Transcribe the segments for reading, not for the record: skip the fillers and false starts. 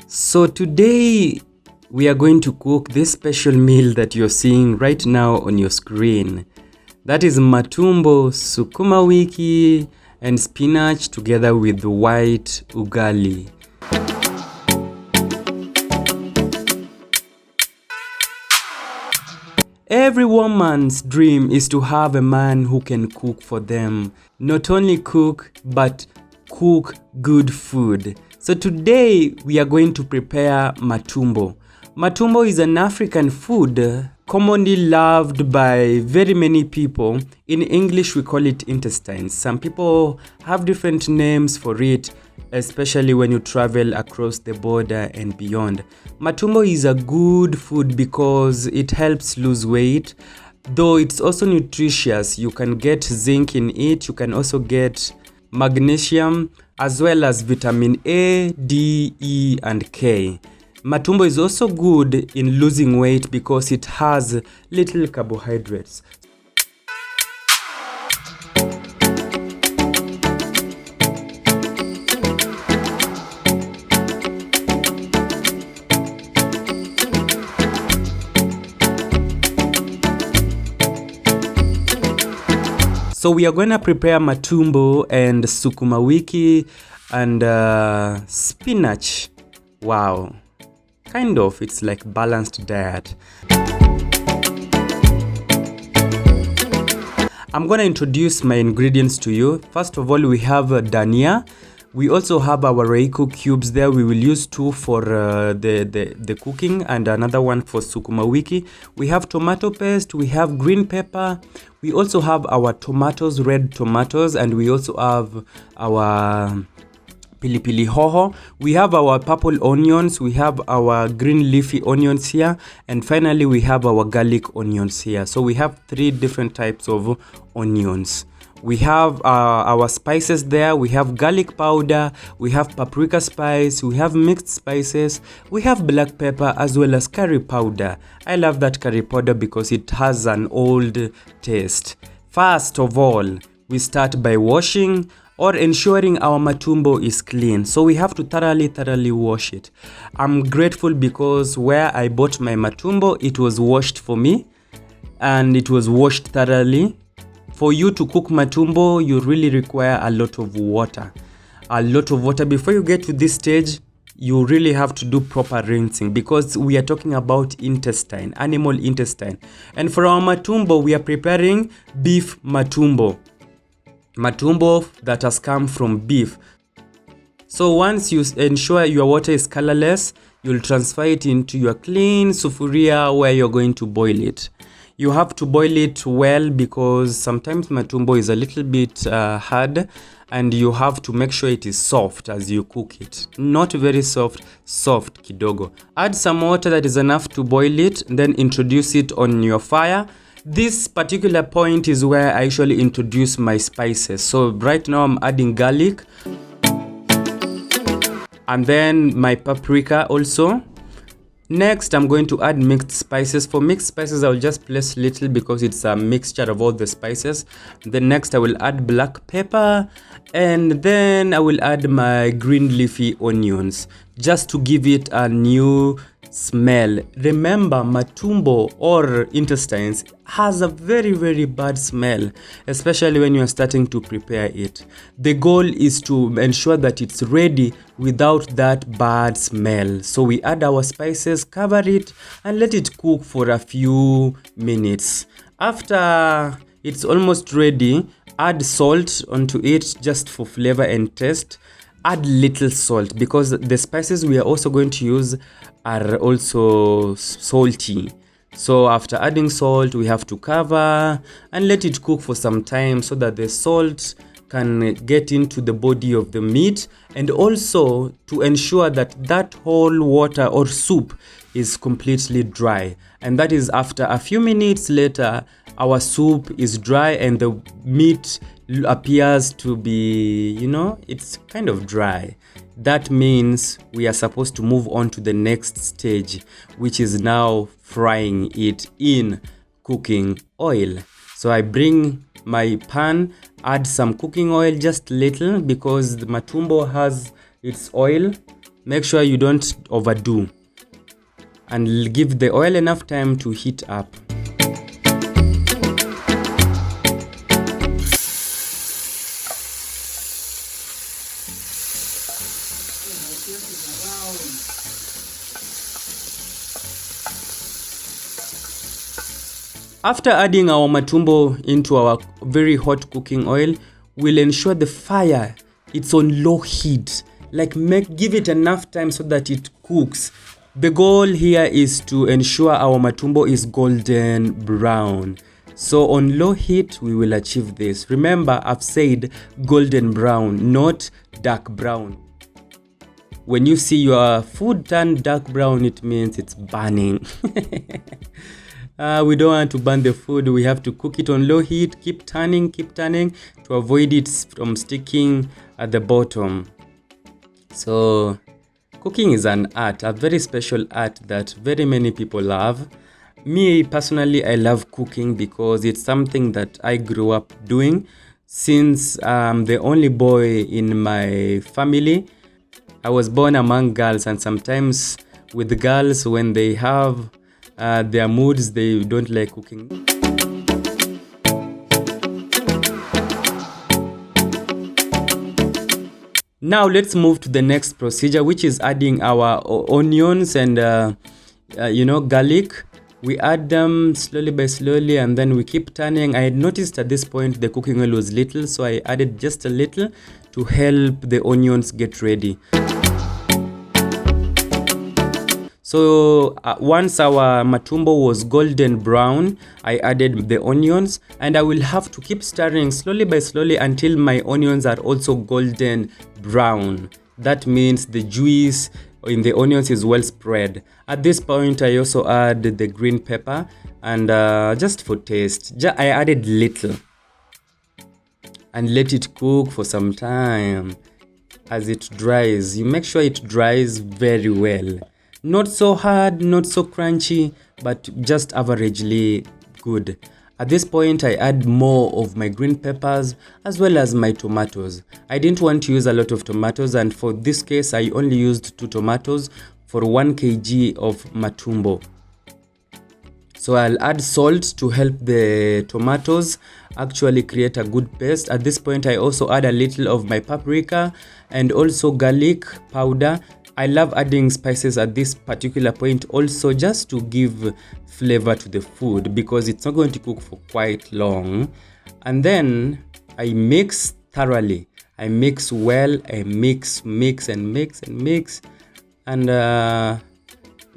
So today we are going to cook this special meal that you're seeing right now on your screen. That is matumbo, sukuma wiki and spinach together with white ugali. Every woman's dream is to have a man who can cook for them. Not only cook, but cook good food. So today we are going to prepare matumbo. Matumbo is an African food commonly loved by very many people. In English we call it intestines. Some people have different names for it, especially when you travel across the border and beyond. Matumbo is a good food because it helps lose weight, though it's also nutritious. You can get zinc in it, you can also get magnesium, as well as vitamin A, D, E, and K. Matumbo is also good in losing weight because it has little carbohydrates. So we are going to prepare matumbo and sukuma wiki and spinach. Wow, kind of, it's like balanced diet. I'm going to introduce my ingredients to you. First of all, we have dania. We also have our Reiko cubes there. We will use 2 for the cooking and another one for sukuma wiki. We have tomato paste, we have green pepper. We also have our tomatoes, red tomatoes, and we also have our pilipili hoho. We have our purple onions, we have our green leafy onions here, and finally we have our garlic onions here. So we have 3 different types of onions. We have our spices there. We have garlic powder, we have paprika spice, we have mixed spices, we have black pepper, as well as curry powder. I love that curry powder because it has an old taste. First of all, we start by washing or ensuring our matumbo is clean. So we have to thoroughly wash it. I'm grateful because where I bought my matumbo, it was washed for me and it was washed thoroughly. For you to cook matumbo, you really require a lot of water. A lot of water. Before you get to this stage, you really have to do proper rinsing because we are talking about intestine, animal intestine. And for our matumbo, we are preparing beef matumbo. Matumbo that has come from beef. So once you ensure your water is colorless, you'll transfer it into your clean sufuria where you're going to boil it. You have to boil it well because sometimes matumbo is a little bit hard and you have to make sure it is soft as you cook it. Not very soft, soft kidogo. Add some water that is enough to boil it, then introduce it on your fire. This particular point is where I usually introduce my spices. So right now I'm adding garlic and then my paprika also. Next, I'm going to add mixed spices. For mixed spices, I'll just place little because it's a mixture of all the spices. Then next, I will add black pepper and then I will add my green leafy onions just to give it a new smell. Remember, matumbo or intestines has a very bad smell, especially when you are starting to prepare it. The goal is to ensure that it's ready without that bad smell. So we add our spices, cover it and let it cook for a few minutes. After it's almost ready, add salt onto it just for flavor and taste. Add little salt because the spices we are also going to use are also salty. So after adding salt, we have to cover and let it cook for some time so that the salt can get into the body of the meat, and also to ensure that that whole water or soup is completely dry. And that is after a few minutes later, our soup is dry and the meat appears to be, it's kind of dry. That means we are supposed to move on to the next stage, which is now frying it in cooking oil. So I bring my pan, add some cooking oil, just little, because the matumbo has its oil. Make sure you don't overdo, and give the oil enough time to heat up. After adding our matumbo into our very hot cooking oil, we'll ensure the fire it's on low heat. Like give it enough time so that it cooks. The goal here is to ensure our matumbo is golden brown. So on low heat, we will achieve this. Remember, I've said golden brown, not dark brown. When you see your food turn dark brown, it means it's burning. We don't want to burn the food. We have to cook it on low heat. Keep turning to avoid it from sticking at the bottom. So cooking is an art, a very special art that very many people love. Me personally, I love cooking because it's something that I grew up doing. Since I'm the only boy in my family, I was born among girls, and sometimes with girls, when they have their moods, they don't like cooking. Now let's move to the next procedure, which is adding our onions and garlic. We add them slowly by slowly, and then we keep turning. I had noticed at this point the cooking oil was little, so I added just a little to help the onions get ready. So once our matumbo was golden brown, I added the onions, and I will have to keep stirring slowly by slowly until my onions are also golden brown. That means the juice in the onions is well spread. At this point, I also add the green pepper, and just for taste, I added little and let it cook for some time. As it dries, you make sure it dries very well. Not so hard, not so crunchy, but just averagely good. At this point, I add more of my green peppers as well as my tomatoes. I didn't want to use a lot of tomatoes, and for this case, I only used 2 tomatoes for 1 kg of matumbo. So I'll add salt to help the tomatoes actually create a good paste. At this point, I also add a little of my paprika and also garlic powder. I love adding spices at this particular point also, just to give flavor to the food, because it's not going to cook for quite long. And then I mix thoroughly. I mix well. I mix. And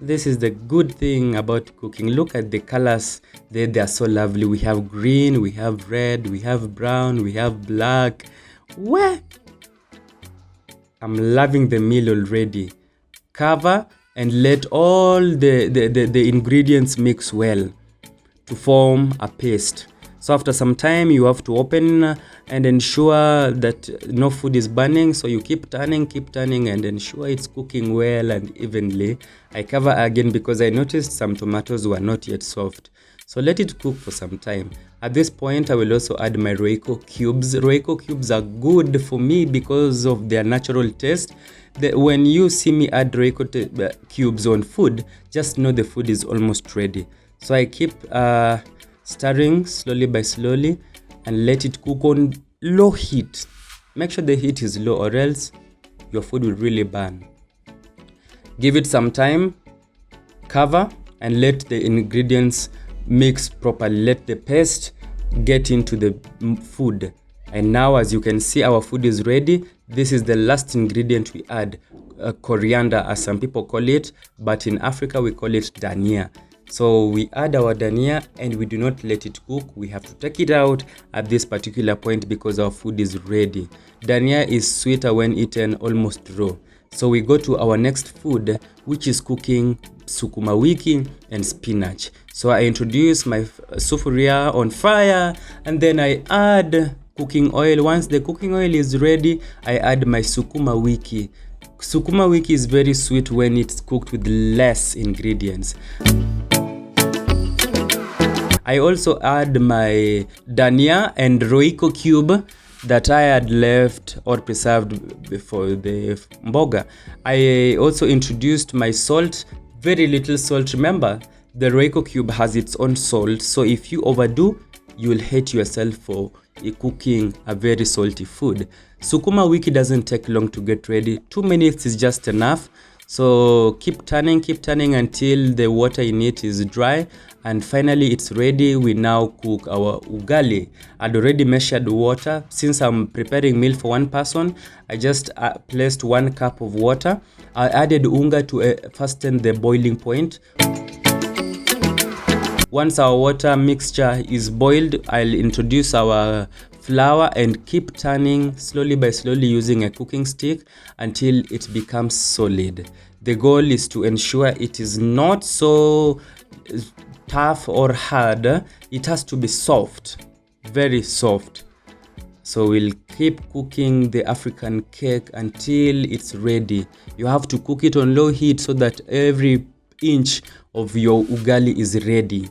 this is the good thing about cooking. Look at the colors. They are so lovely. We have green, we have red, we have brown, we have black. Where? I'm loving the meal already. Cover and let all the ingredients mix well to form a paste. So after some time, you have to open and ensure that no food is burning. So you keep turning and ensure it's cooking well and evenly. I cover again because I noticed some tomatoes were not yet soft. So let it cook for some time. At this point, I will also add my Royco cubes. Royco cubes are good for me because of their natural taste. When you see me add Royco cubes on food, just know the food is almost ready. So I keep stirring slowly by slowly and let it cook on low heat. Make sure the heat is low, or else your food will really burn. Give it some time, cover, and let the ingredients mix properly. Let the paste get into the food. And now, as you can see, our food is ready. This is the last ingredient we add, coriander, as some people call it, but in Africa we call it dania. So we add our dania and we do not let it cook. We have to take it out at this particular point because our food is ready. Dania is sweeter when eaten almost raw. So we go to our next food, which is cooking sukuma wiki and spinach. So I introduce my sufuria on fire, and then I add cooking oil. Once the cooking oil is ready, I add my sukuma wiki. Sukuma wiki is very sweet when it's cooked with less ingredients. I also add my dania and Royco cube that I had left or preserved before the mboga. I also introduced my salt, very little salt. Remember, the Royco cube has its own salt, so if you overdo, you will hate yourself for cooking a very salty food. Sukuma wiki doesn't take long to get ready. 2 minutes is just enough. So keep turning until the water in it is dry, and finally it's ready. We now cook our ugali. I'd already measured water. Since I'm preparing meal for one person, I just placed 1 cup of water. I added unga to fasten the boiling point. Once our water mixture is boiled, I'll introduce our flour and keep turning slowly by slowly using a cooking stick until it becomes solid. The goal is to ensure it is not so tough or hard. It has to be soft, very soft. So we'll keep cooking the African cake until it's ready. You have to cook it on low heat so that every inch of your ugali is ready.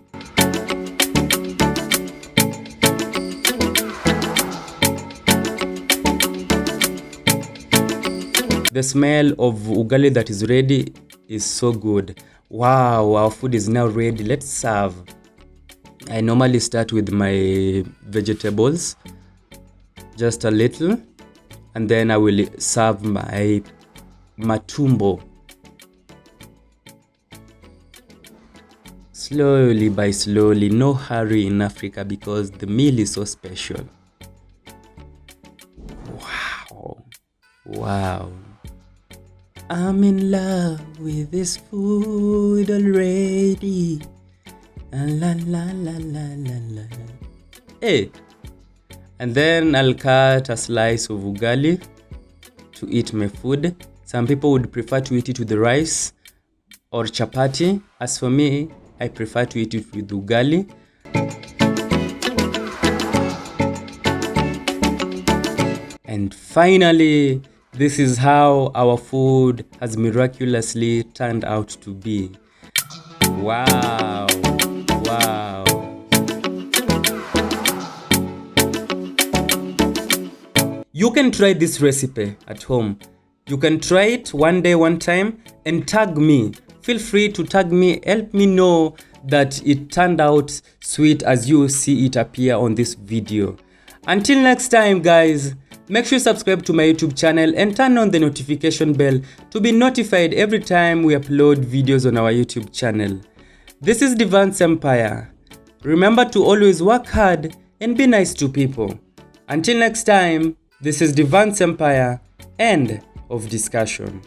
The smell of ugali that is ready is so good. Wow, our food is now ready. Let's serve. I normally start with my vegetables, just a little, and then I will serve my matumbo. Slowly by slowly, no hurry in Africa because the meal is so special. Wow, wow. I'm in love with this food already. La la la la la la. Hey, and then I'll cut a slice of ugali to eat my food. Some people would prefer to eat it with the rice or chapati. As for me, I prefer to eat it with ugali. And finally, this is how our food has miraculously turned out to be. Wow, wow. You can try this recipe at home. You can try it one day, one time, and tag me. Feel free to tag me, help me know that it turned out sweet as you see it appear on this video. Until next time, guys, make sure you subscribe to my YouTube channel and turn on the notification bell to be notified every time we upload videos on our YouTube channel. This is Devance Empire. Remember to always work hard and be nice to people. Until next time, this is Devance Empire. End of discussion.